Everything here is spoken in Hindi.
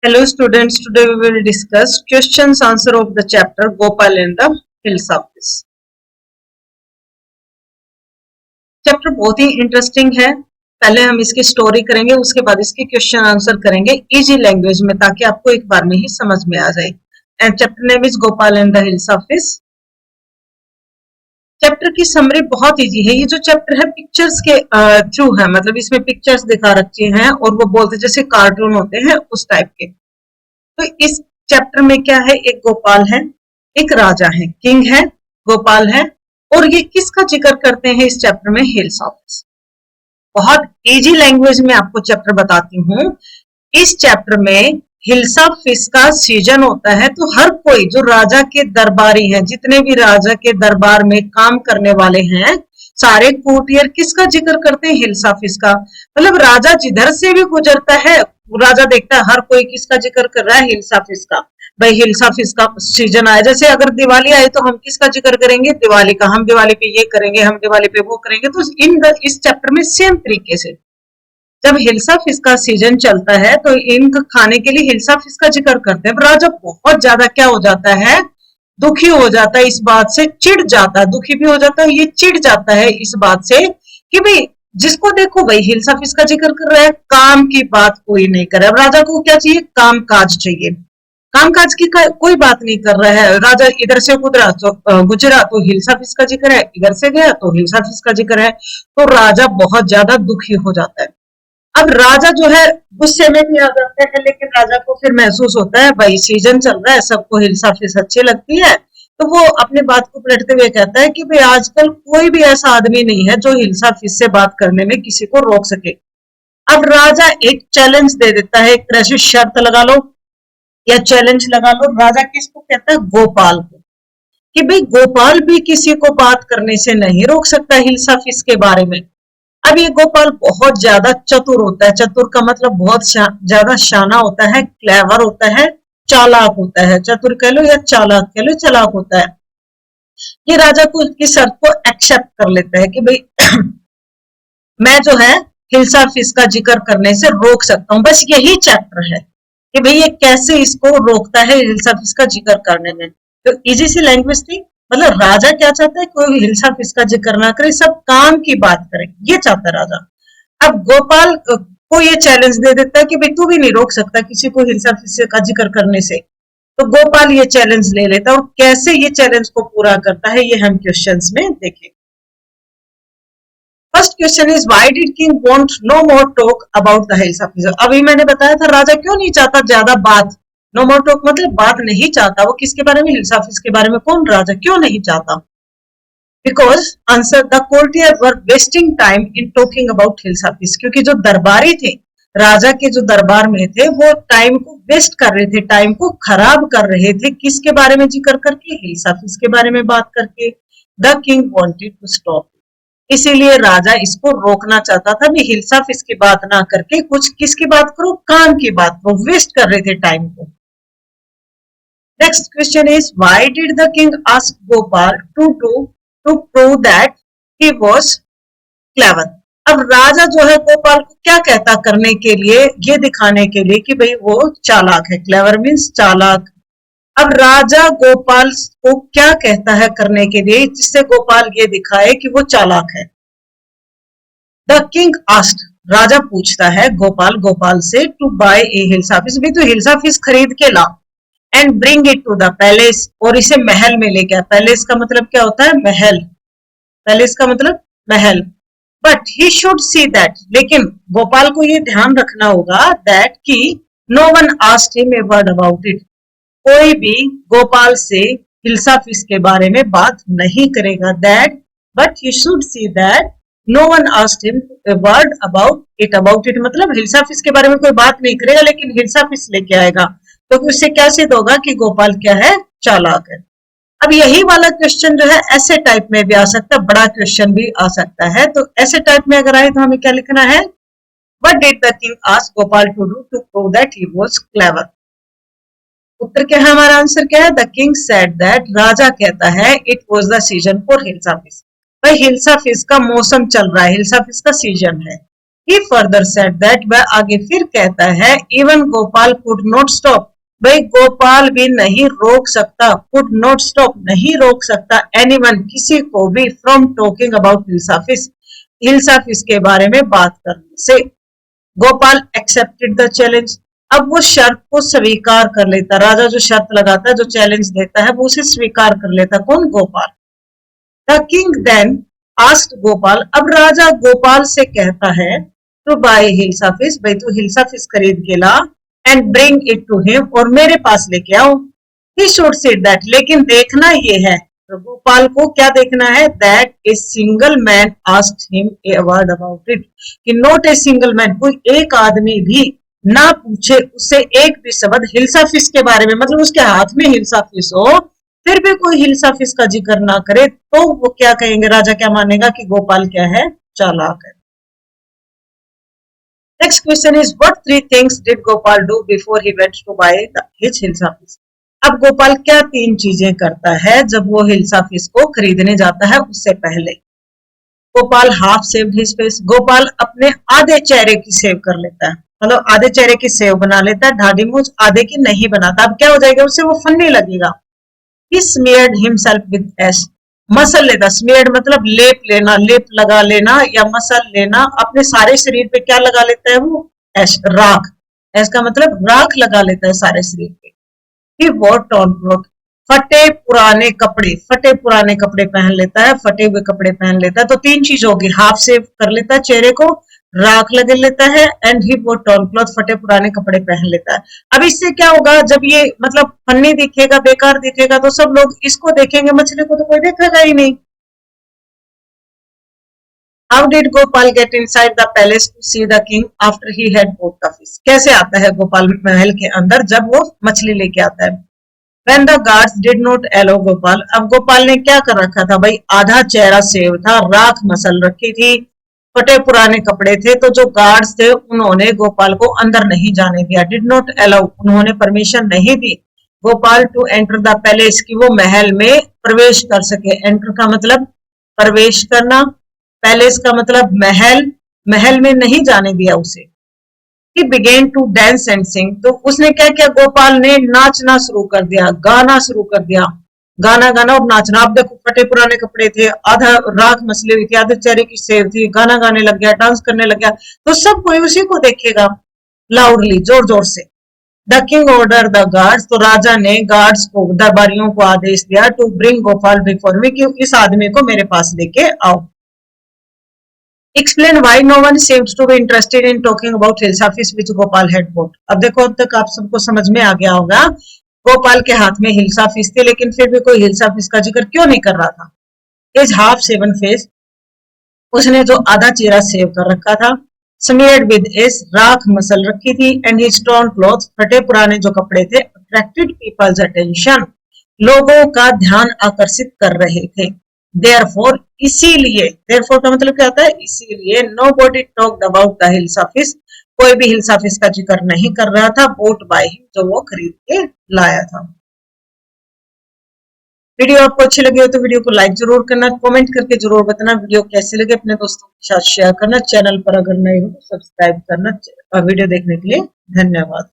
Hello students, today we will discuss questions answer of the chapter Gopal and the Hills of This. Chapter बहुत ही इंटरेस्टिंग है। पहले हम इसकी स्टोरी करेंगे, उसके बाद इसके क्वेश्चन आंसर करेंगे इजी लैंग्वेज में, ताकि आपको एक बार में ही समझ में आ जाए। And chapter name is Gopal and the hills of this. Chapter की समरी बहुत इजी है। ये जो चैप्टर है पिक्चर्स के थ्रू है, मतलब इसमें पिक्चर्स दिखा रखी हैं और वो बोलते जैसे कार्टून होते हैं उस टाइप के। तो इस चैप्टर में क्या है, एक गोपाल है, एक राजा है, किंग है, गोपाल है, और ये किसका जिक्र करते हैं इस चैप्टर में, हिल्स ऑफ दिस। बहुत इजी लैंग्वेज में आपको चैप्टर बताती हूँ। इस चैप्टर में हिल्स ऑफ फिश का सीजन होता है, तो हर कोई जो राजा के दरबारी हैं, जितने भी राजा के दरबार में काम करने वाले हैं, सारे कोर्टियर किसका जिक्र करते हैं, हिल्स ऑफ फिश का। मतलब राजा जिधर से भी गुजरता है, राजा देखता है हर कोई किसका जिक्र कर रहा है, हिल्स ऑफ फिश का। भाई हिल्स ऑफ फिश का सीजन आया, जैसे अगर दिवाली आए तो हम किसका जिक्र करेंगे, दिवाली का। हम दिवाली पे ये करेंगे, हम दिवाली पे वो करेंगे। तो इस चैप्टर में सेम तरीके से जब हिल्स ऑफ फिश का सीजन चलता है तो इनका खाने के लिए हिल्स ऑफ फिश का जिक्र करते हैं। राजा बहुत ज्यादा क्या हो जाता है, दुखी हो जाता है, इस बात से चिढ़ जाता है, दुखी भी हो जाता है, ये चिढ़ जाता है इस बात से कि भाई जिसको देखो भाई हिल्स ऑफ फिश का जिक्र कर रहा है, काम की बात कोई नहीं कर रहा है। राजा को क्या चाहिए, काम काज चाहिए। काम काज की कोई बात नहीं कर रहा है। राजा इधर से गुजरा तो हिल्स ऑफ फिश का जिक्र है, इधर से गया तो हिल्स ऑफ फिश का जिक्र है। तो राजा बहुत ज्यादा दुखी हो जाता है। अब राजा जो है गुस्से में भी आ जाता है, लेकिन राजा को फिर महसूस होता है भाई सीजन चल रहा है, सबको हिल्स ऑफ फिश अच्छी लगती है, तो वो अपने बात को पलटते हुए कहता है कि भाई आजकल कोई भी ऐसा आदमी नहीं है जो हिल्स ऑफ फिश से बात करने में किसी को रोक सके। अब राजा एक चैलेंज दे देता है, एक तरह से शर्त लगा लो या चैलेंज लगा लो। राजा किसको कहता है, गोपाल को, कि भाई गोपाल भी किसी को बात करने से नहीं रोक सकता हिल्स ऑफ फिश के बारे में। अब ये गोपाल बहुत ज्यादा चतुर होता है। चतुर का मतलब बहुत ज्यादा शाना होता है, क्लेवर होता है, चालाक होता है। चतुर कह लो या चालाक कह लो, चालाक होता है। ये राजा को की शर्त को एक्सेप्ट कर लेता है कि भाई मैं जो है हिल्स ऑफ फिश का जिक्र करने से रोक सकता हूँ। बस यही चैप्टर है कि भाई ये कैसे इसको रोकता है हिल्स ऑफ फिश का जिक्र करने में। तो इजी सी लैंग्वेज थी। मतलब राजा क्या चाहता है, कोई हिल्स ऑफ फिश का जिक्र ना करे, सब काम की बात करे, ये चाहता है राजा। अब गोपाल को ये चैलेंज दे देता है कि भाई तू भी नहीं रोक सकता किसी को हिल्स ऑफ फिश का जिक्र करने से। तो गोपाल ये चैलेंज ले लेता है, और कैसे ये चैलेंज को पूरा करता है ये हम क्वेश्चंस में देखेंगे। First question is why did king want no more talk about the hills of fish. अभी मैंने बताया था राजा क्यों नहीं चाहता ज्यादा बात। नो मोर टॉक मतलब बात नहीं चाहता वो किसके बारे में, हिल्स ऑफ फिश के बारे में। कौन, राजा क्यों नहीं चाहता? Because answer the courtier were wasting time in talking about hills of fish. क्योंकि जो दरबारी थे, राजा के जो दरबार में थे, वो टाइम को वेस्ट कर रहे थे, टाइम को खराब कर रहे थे। किसके बारे में जिक्र करके, हिल्स ऑफ फिश के बारे में बात करके। The king wanted to stop, इसीलिए राजा इसको रोकना चाहता था। मैं हिल्स ऑफ फिश की बात ना करके कुछ किसकी बात करो, काम की बात करो। वेस्ट कर रहे थे टाइम को। Next question is why did the king ask Gopal to prove that he was clever. अब राजा जो है गोपाल को क्या कहता करने के लिए, ये दिखाने के लिए कि भाई वो चालाक है। क्लेवर मीन्स चालाक। अब राजा गोपाल को क्या कहता है करने के लिए, जिससे गोपाल ये दिखाए कि वो चालाक है। द किंग आस्क्ड, राजा पूछता है गोपाल से, to buy a hills of fish, भी तो हिल्स ऑफ फिश खरीद के ला, and bring it to the palace, और इसे महल में लेके आ। पैलेस का मतलब क्या होता है, महल। पैलेस का मतलब महल। But he should see that, लेकिन गोपाल को ये ध्यान रखना होगा दैट कि no one asked him a word about it, कोई भी गोपाल से हिल्स ऑफ फिश के बारे में बात नहीं करेगा। That but he should see that no one asked him a word about it मतलब हिल्स ऑफ फिश के बारे में कोई बात नहीं करेगा, लेकिन हिल्स ऑफ फिश लेके आएगा। तो उससे क्या सिद्ध होगा कि गोपाल क्या है, चालाक है। अब यही वाला क्वेश्चन जो है ऐसे टाइप में भी आ सकता है, बड़ा क्वेश्चन भी आ सकता है। तो ऐसे टाइप में अगर आए तो हमें क्या लिखना है, what did the king ask Gopal to do to prove that he was clever. उत्तर क्या है, हमारा आंसर क्या है, द किंग सेड दैट, राजा कहता है it was the season for hills of fish. भाई हिल्स ऑफ फिश का मौसम चल रहा है, हिल्स ऑफ फिश का सीजन है। He further said that वह आगे फिर कहता है even Gopal could not stop, भाई गोपाल भी नहीं रोक सकता, could not stop नहीं रोक सकता anyone किसी को भी from talking about hilsa fish, hilsa fish के बारे में बात करने से। गोपाल accepted the challenge, अब वो शर्त को स्वीकार कर लेता, राजा जो शर्त लगाता है, जो चैलेंज देता है, वो उसे स्वीकार कर लेता, कौन? Gopal. The king then asked Gopal, अब राजा गोपाल से कहता है टू बाय हिल्सा फिश, भाई तू हिल्सा फिश खरीद के ला and bring it to him, और मेरे पास लेके आओ। ही शुड सी दैट, लेकिन देखना ये है, तो गोपाल को क्या देखना है? That a single man asked him a word about it, कि नॉट ए सिंगल मैन, कोई एक आदमी भी ना पूछे उससे एक भी शब्द हिल्सा फिश के बारे में, मतलब उसके हाथ में हिल्सा फिश हो फिर भी कोई हिल्सा फिश का जिक्र ना करे, तो वो क्या कहेंगे, राजा क्या मानेगा कि गोपाल क्या है? चालाक है। Next question is what three things did Gopal do before he went to buy his hilsa fish. अब गोपाल क्या तीन चीजें करता है जब वो हिल्सा फिश को खरीदने जाता है उससे पहले? Gopal half saved his face, Gopal अपने आधे चेहरे की सेव कर लेता है, मतलब आधे चेहरे की सेव बना लेता है, ढाडी मूंछ आधे की नहीं बनाता। अब क्या हो जाएगा, उससे वो फनी लगेगा। He smeared himself with ash, muscle लेता, स्मीयर्ड मतलब लेप लेना, लेप लगा लेना या मसल लेना, अपने सारे शरीर पे क्या लगा लेता है वो? एश, राख। एश का मतलब राख लगा लेता है सारे शरीर पे। He wore torn cloth, फटे पुराने कपड़े, फटे पुराने कपड़े पहन लेता है, फटे हुए कपड़े पहन लेता है। तो तीन चीज होगी, हाफ सेव कर लेता है चेहरे को, राख लगा लेता है, एंड ही वो टॉर्न क्लॉथ, फटे पुराने कपड़े पहन लेता है। अब इससे क्या होगा, जब ये मतलब फन्नी दिखेगा, बेकार दिखेगा, तो सब लोग इसको देखेंगे, मछली को तो कोई देखेगा ही नहीं। How did Gopal get inside the palace to see the king after he had bought the fish? कैसे आता है गोपाल महल के अंदर जब वो मछली लेके आता है? When the guards did not allow Gopal, अब गोपाल ने क्या कर रखा था भाई? आधा चेहरा सेव था, राख मसल रखी थी, फटे पुराने कपड़े थे, तो जो गार्ड्स थे उन्होंने गोपाल को अंदर नहीं जाने दिया। डिड नॉट अलाउ, उन्होंने परमिशन नहीं दी Gopal to enter the palace, कि वो महल में प्रवेश कर सके। एंटर का मतलब प्रवेश करना, पैलेस का मतलब महल, महल में नहीं जाने दिया उसे। He began to dance and sing, तो उसने क्या किया, गोपाल ने नाचना शुरू कर दिया, गाना शुरू कर दिया, गाना गाना और नाचना। आप देखो फटे पुराने कपड़े थे, आधा राख मसली हुई थी, आधे चेहरे की सेव थी, गाना गाने लग गया, डांस करने लग गया, तो सब कोई उसी को देखेगा लाउडली, जोर जोर से। The king order the guards, तो राजा ने गार्ड्स को, दरबारियों को आदेश दिया to bring Gopal before me, कि इस आदमी को मेरे पास लेके आओ। Explain why no one seems to be interested in talking about hilsa fish which Gopal had bought. अब देखो, अब तक आप सबको समझ में आ गया होगा, गोपाल के हाथ में हिल्सा फिश थी, लेकिन फिर भी कोई हिल्सा फिश का जिक्र क्यों नहीं कर रहा था? His half shaven face, उसने जो आधा चेहरा सेव कर रखा था, smeared with ash, राख मसल रखी थी, and his torn clothes, फटे पुराने जो कपड़े थे, attracted people's attention, लोगों का ध्यान आकर्षित कर रहे थे। Therefore, इसीलिए, therefore का मतलब क्या होता है? इसीलिए nobody talked about the hilsa fish, कोई भी हिल्सा फिश का जिक्र नहीं कर रहा था, bought by him, जो वो खरीद के लाया था। वीडियो आपको अच्छी लगी हो तो वीडियो को लाइक जरूर करना, कमेंट करके जरूर बताना वीडियो कैसे लगे, अपने दोस्तों के साथ शेयर करना, चैनल पर अगर नए हो तो सब्सक्राइब करना। वीडियो देखने के लिए धन्यवाद।